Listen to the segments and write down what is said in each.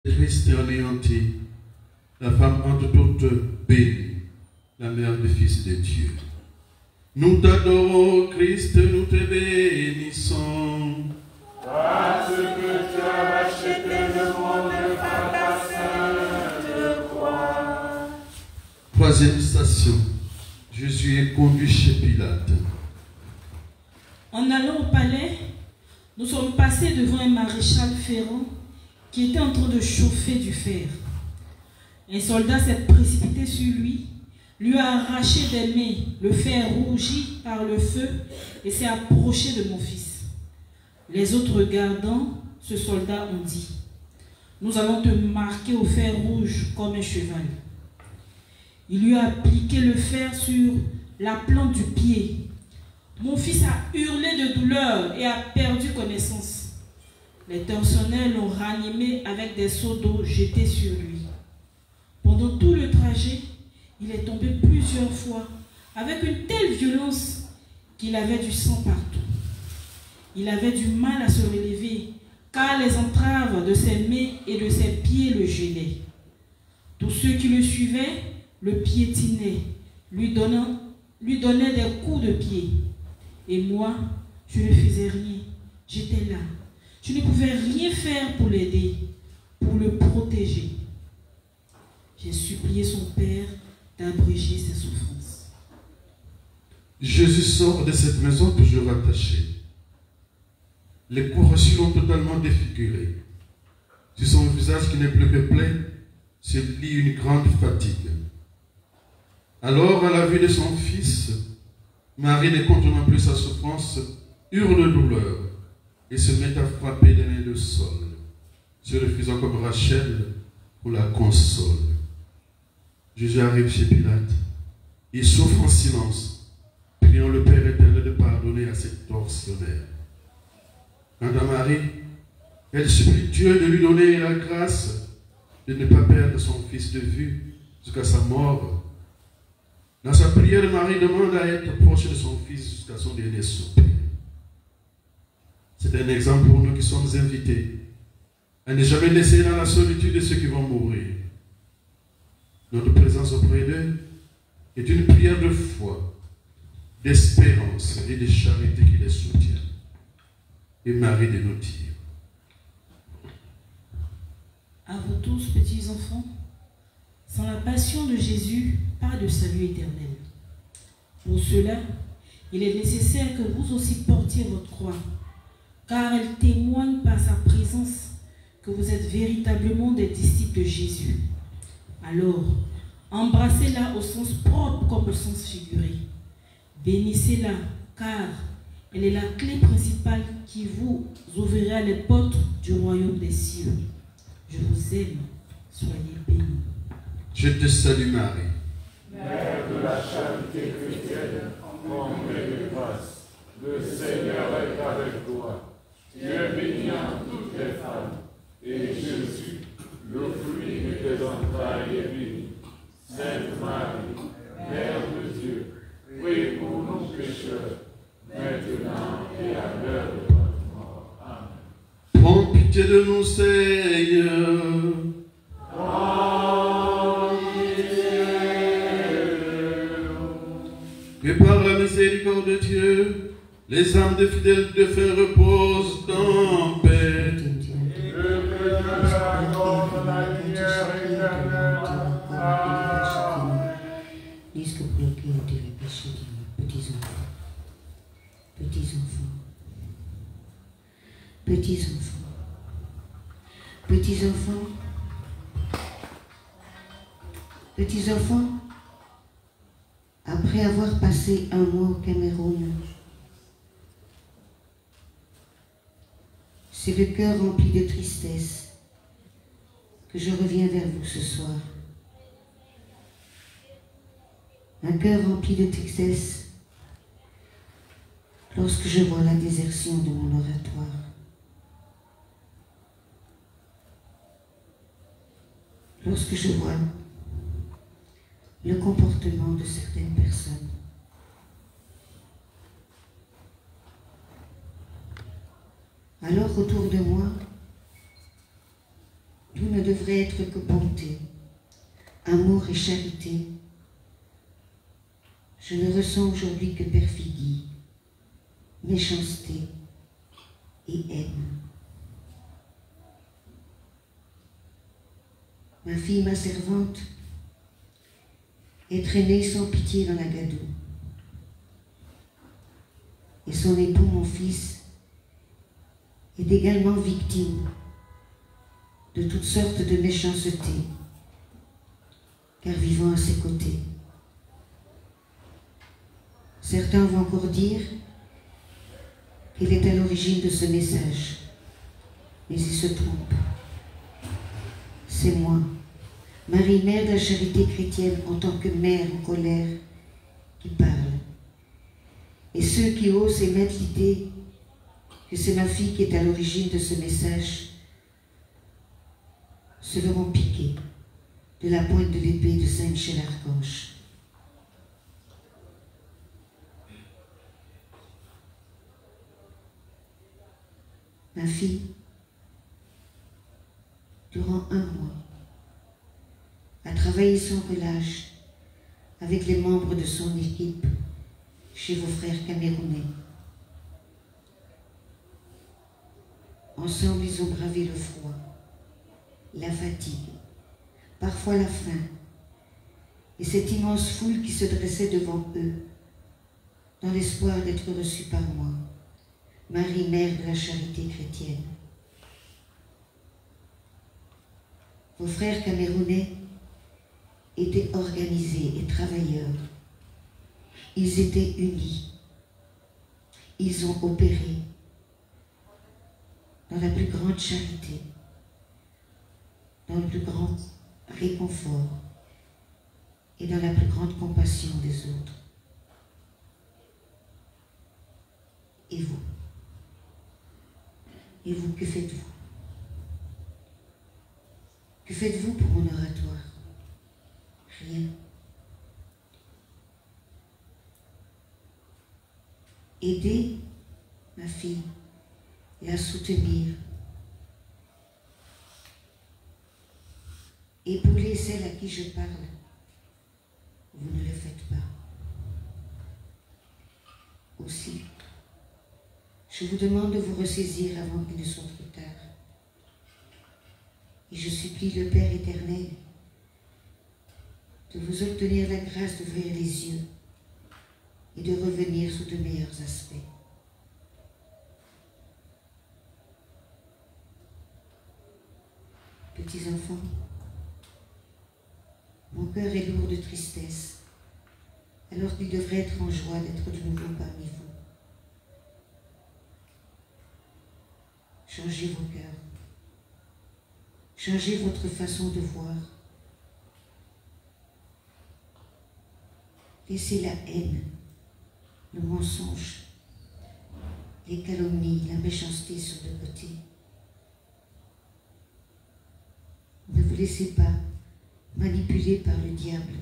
Triste et anéantie, la femme entre toutes bénie, la mère du Fils de Dieu. Nous t'adorons, Christ, nous te bénissons. Parce que tu as racheté le monde par ta sainte croix. Troisième station, Jésus est conduit chez Pilate. En allant au palais, nous sommes passés devant un maréchal ferrant qui était en train de chauffer du fer. Un soldat s'est précipité sur lui a arraché des mains le fer rougi par le feu et s'est approché de mon fils. Les autres regardant ce soldat ont dit: nous allons te marquer au fer rouge comme un cheval. Il lui a appliqué le fer sur la plante du pied. Mon fils a hurlé de douleur et a perdu connaissance. Les tortionnaires l'ont ranimé avec des seaux d'eau jetés sur lui. Pendant tout le trajet, il est tombé plusieurs fois avec une telle violence qu'il avait du sang partout. Il avait du mal à se relever car les entraves de ses mains et de ses pieds le gênaient. Tous ceux qui le suivaient le piétinaient, lui donnaient des coups de pied. Et moi, je ne faisais rien. J'étais là. Je ne pouvais rien faire pour l'aider, pour le protéger. J'ai supplié son père d'abréger ses souffrances. Jésus sort de cette maison toujours attaché. Les coups reçus l'ont totalement défiguré. Sur son visage qui n'est plus que plein, se lit une grande fatigue. Alors, à la vue de son fils, Marie, ne contenant plus sa souffrance, hurle de douleur et se met à frapper des mains le sol, se refusant comme Rachel pour la console. Jésus arrive chez Pilate. Il souffre en silence, priant le Père éternel de pardonner à ses tortionnaires. Quant à Marie, elle supplie Dieu de lui donner la grâce de ne pas perdre son fils de vue jusqu'à sa mort. Dans sa prière, Marie demande à être proche de son fils jusqu'à son dernier soupir. C'est un exemple pour nous qui sommes invités à ne jamais laisser dans la solitude de ceux qui vont mourir. Notre présence auprès d'eux est une prière de foi, d'espérance et de charité qui les soutient. Et Marie de nous dire: À vous tous, petits enfants, sans la passion de Jésus, pas de salut éternel. Pour cela, il est nécessaire que vous aussi portiez votre croix, car elle témoigne par sa présence que vous êtes véritablement des disciples de Jésus. Alors, embrassez-la au sens propre comme au sens figuré. Bénissez-la, car elle est la clé principale qui vous ouvrira les portes du royaume des cieux. Je vous aime, soyez bénis. Je te salue Marie, Mère de la charité chrétienne, comblée de grâce, le Seigneur est avec toi. Tu es bénie en toutes les femmes, et Jésus, le fruit de tes entrailles, est béni. Sainte Marie, Mère de Dieu, prie pour nous pécheurs, maintenant et à l'heure de notre mort. Amen. prends pitié de nous, Seigneur. Que par la miséricorde de Dieu, les âmes des fidèles de fin reposent en paix. Disque pour le cœur de les péchés de nos petits enfants. Petits enfants. Petits enfants. Petits enfants. Petits enfants. Après avoir passé un mois au Cameroun, c'est le cœur rempli de tristesse que je reviens vers vous ce soir. Un cœur rempli de tristesse lorsque je vois la désertion de mon oratoire. Lorsque je vois le comportement de certaines personnes. Alors autour de moi, nous ne devons devrait être que bonté, amour et charité, je ne ressens aujourd'hui que perfidie, méchanceté et haine. Ma fille, ma servante, est traînée sans pitié dans la gadoue. Et son époux, mon fils, est également victime de toutes sortes de méchanceté, car vivant à ses côtés. Certains vont encore dire qu'elle est à l'origine de ce message, mais ils se trompent. C'est moi, Marie, mère de la charité chrétienne, en tant que mère en colère, qui parle. Et ceux qui osent émettre l'idée que c'est ma fille qui est à l'origine de ce message se verront piquer de la pointe de l'épée de Saint Michel Archange. Ma fille, durant 1 mois, a travaillé sans relâche avec les membres de son équipe chez vos frères camerounais. Ensemble, ils ont bravé le froid, la fatigue, parfois la faim, et cette immense foule qui se dressait devant eux, dans l'espoir d'être reçus par moi, Marie, mère de la charité chrétienne. Vos frères camerounais étaient organisés et travailleurs. Ils étaient unis. Ils ont opéré dans la plus grande charité, dans le plus grand réconfort et dans la plus grande compassion des autres. Et vous? Et vous, que faites-vous? Que faites-vous pour mon oratoire? Rien. Aider ma fille, la soutenir, épauler celle à qui je parle, vous ne le faites pas. Aussi, je vous demande de vous ressaisir avant qu'il ne soit trop tard. Et je supplie le Père éternel de vous obtenir la grâce d'ouvrir les yeux et de revenir sous de meilleurs aspects. Petits enfants, mon cœur est lourd de tristesse, alors qu'il devrait être en joie d'être de nouveau parmi vous. Changez vos cœurs. Changez votre façon de voir. Laissez la haine, le mensonge, les calomnies, la méchanceté sur le côté. Ne vous laissez pas manipuler par le diable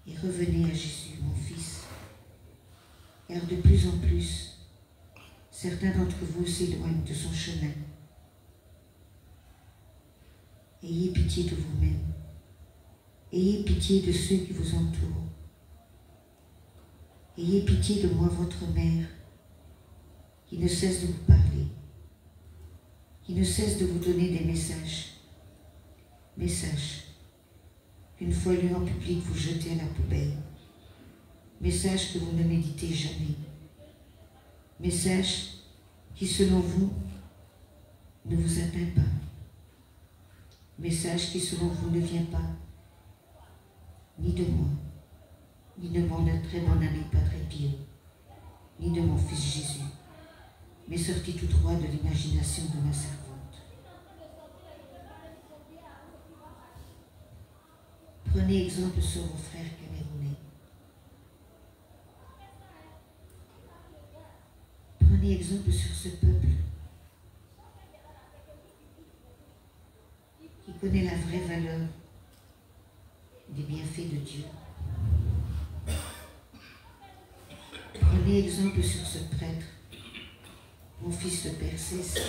et revenez à Jésus, mon fils, car de plus en plus, certains d'entre vous s'éloignent de son chemin. Ayez pitié de vous-même. Ayez pitié de ceux qui vous entourent. Ayez pitié de moi, votre mère, qui ne cesse de vous parler, qui ne cesse de vous donner des messages. Messages qu'une fois lus en public, vous jetez à la poubelle. Messages que vous ne méditez jamais. Message qui, selon vous, ne vous atteint pas. Message qui, selon vous, ne vient pas ni de moi, ni de mon très bon ami Padre Pio, ni de mon fils Jésus, mais sorti tout droit de l'imagination de ma servante. Prenez exemple sur vos frères camerounais. Prenez exemple sur ce peuple qui connaît la vraie valeur des bienfaits de Dieu. Prenez exemple sur ce prêtre, mon fils de Persès,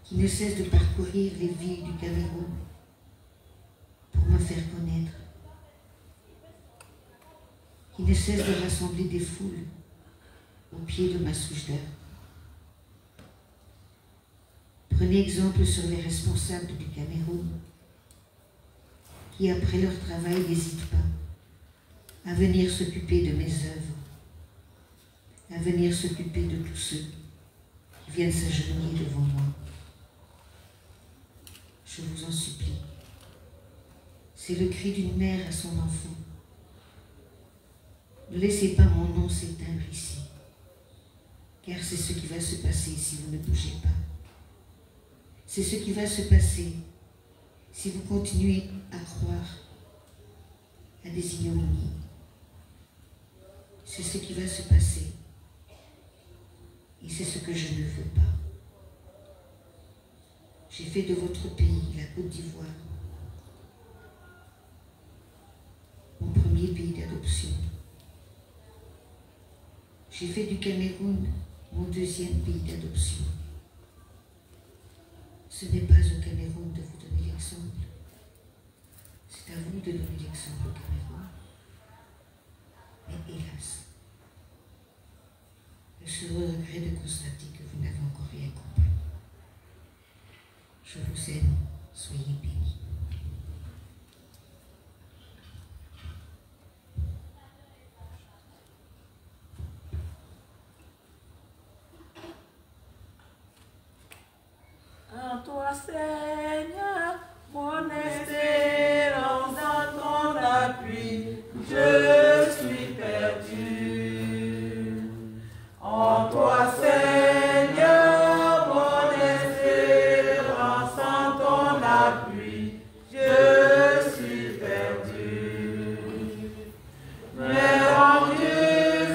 qui ne cesse de parcourir les villes du Cameroun pour me faire connaître, qui ne cesse de rassembler des foules au pied de ma souche d'herbe. Prenez exemple sur les responsables du Cameroun, qui après leur travail n'hésitent pas à venir s'occuper de mes œuvres, à venir s'occuper de tous ceux qui viennent s'agenouiller devant moi. Je vous en supplie, c'est le cri d'une mère à son enfant. Ne laissez pas mon nom s'éteindre ici, car c'est ce qui va se passer si vous ne bougez pas. C'est ce qui va se passer si vous continuez à croire à des ignominies. C'est ce qui va se passer. Et c'est ce que je ne veux pas. J'ai fait de votre pays, la Côte d'Ivoire, mon premier pays d'adoption. J'ai fait du Cameroun mon deuxième pays d'adoption. Ce n'est pas au Cameroun de vous donner l'exemple. C'est à vous de donner l'exemple au Cameroun. Mais hélas, je suis au regret de constater que vous n'avez encore rien compris. Je vous aime, soyez bénis. En toi, Seigneur, mon espérance, dans ton appui, je suis perdu. En toi, Seigneur, mon espérance, en ton appui, je suis perdu. Mais rendu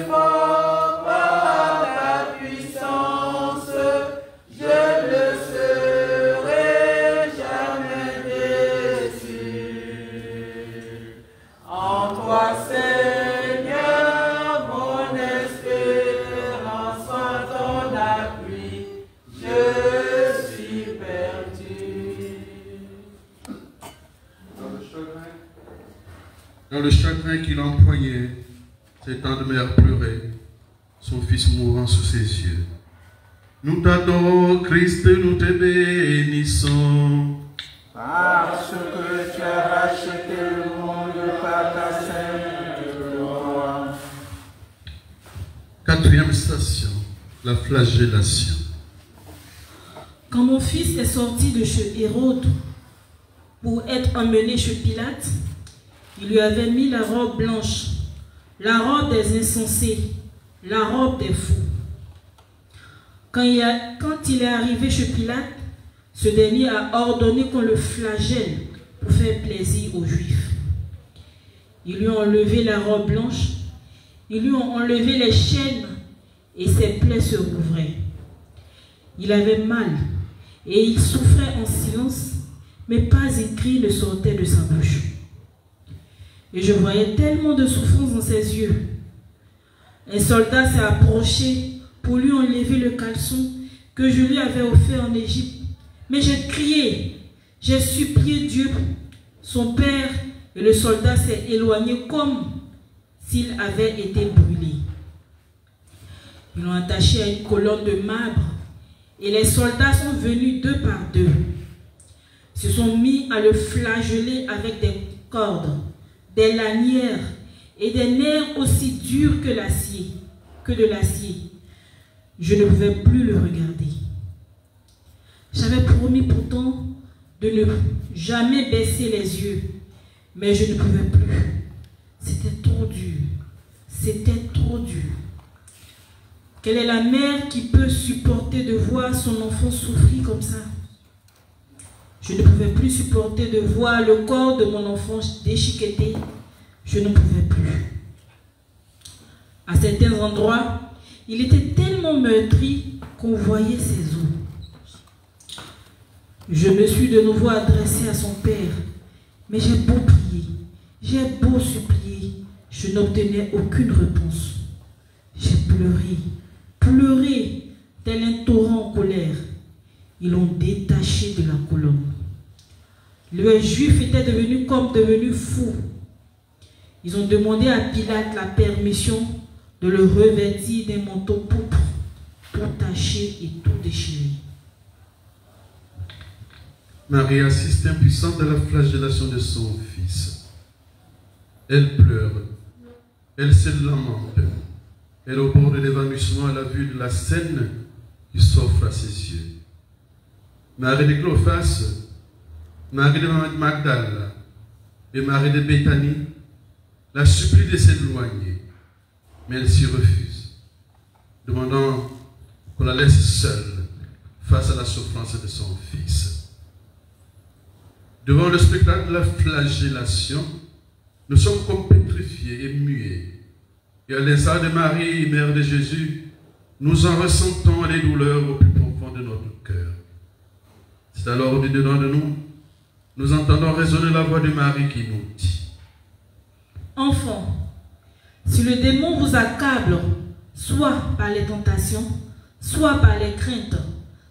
fort par ta puissance, je ne serai jamais déçu. En toi, Seigneur, mon espérance, en ton appui, je suis perdu. Dans le chagrin qu'il empoignait, cette âme mère pleurait, son fils mourant sous ses yeux. Nous t'adorons, Christ, nous te bénissons. Parce que tu as racheté le monde par ta sainte loi. Quatrième station, la flagellation. Quand mon fils est sorti de chez Hérode pour être emmené chez Pilate, il lui avait mis la robe blanche, la robe des insensés, la robe des fous. Quand il est arrivé chez Pilate, ce dernier a ordonné qu'on le flagelle pour faire plaisir aux Juifs. Ils lui ont enlevé la robe blanche, ils lui ont enlevé les chaînes et ses plaies se rouvraient. Il avait mal et il souffrait en silence, mais pas un cri ne sortait de sa bouche. Et je voyais tellement de souffrance dans ses yeux. Un soldat s'est approché pour lui enlever le caleçon que je lui avais offert en Égypte. Mais j'ai crié, j'ai supplié Dieu, son père, et le soldat s'est éloigné comme s'il avait été brûlé. Ils l'ont attaché à une colonne de marbre et les soldats sont venus deux par deux. Se sont mis à le flageller avec des cordes, des lanières et des nerfs aussi durs que de l'acier. Je ne pouvais plus le regarder. J'avais promis pourtant de ne jamais baisser les yeux, mais je ne pouvais plus. C'était trop dur. C'était trop dur. Quelle est la mère qui peut supporter de voir son enfant souffrir comme ça? Je ne pouvais plus supporter de voir le corps de mon enfant déchiqueté. Je ne pouvais plus. À certains endroits, il était tellement meurtri qu'on voyait ses os. Je me suis de nouveau adressé à son père, mais j'ai beau prier, j'ai beau supplier, je n'obtenais aucune réponse. J'ai pleuré, pleuré, tel un torrent en colère. Ils l'ont détaché détaché de la colonne. Les Juifs étaient devenus fous. Ils ont demandé à Pilate la permission de le revêtir d'un manteau pourpre, tout taché et tout déchiré. Marie assiste impuissante à la flagellation de son fils. Elle pleure, elle se lamente, elle au bord de l'évanouissement à la vue de la scène qui s'offre à ses yeux. Marie de Clophas, Marie de Magdala et Marie de Béthanie la supplient de s'éloigner, mais elle s'y refuse, demandant qu'on la laisse seule face à la souffrance de son fils. Devant le spectacle de la flagellation, nous sommes comme pétrifiés et muets. Et à l'instar de Marie, mère de Jésus, nous en ressentons les douleurs au plus profond de notre cœur. C'est alors au dedans de nous, nous entendons résonner la voix de Marie qui nous dit: Enfants, si le démon vous accable, soit par les tentations, soit par les craintes,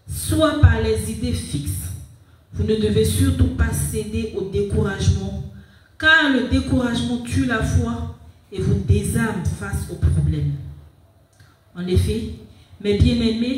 soit par les idées fixes, vous ne devez surtout pas céder au découragement, car le découragement tue la foi et vous désarme face aux problèmes. En effet, mes bien-aimés,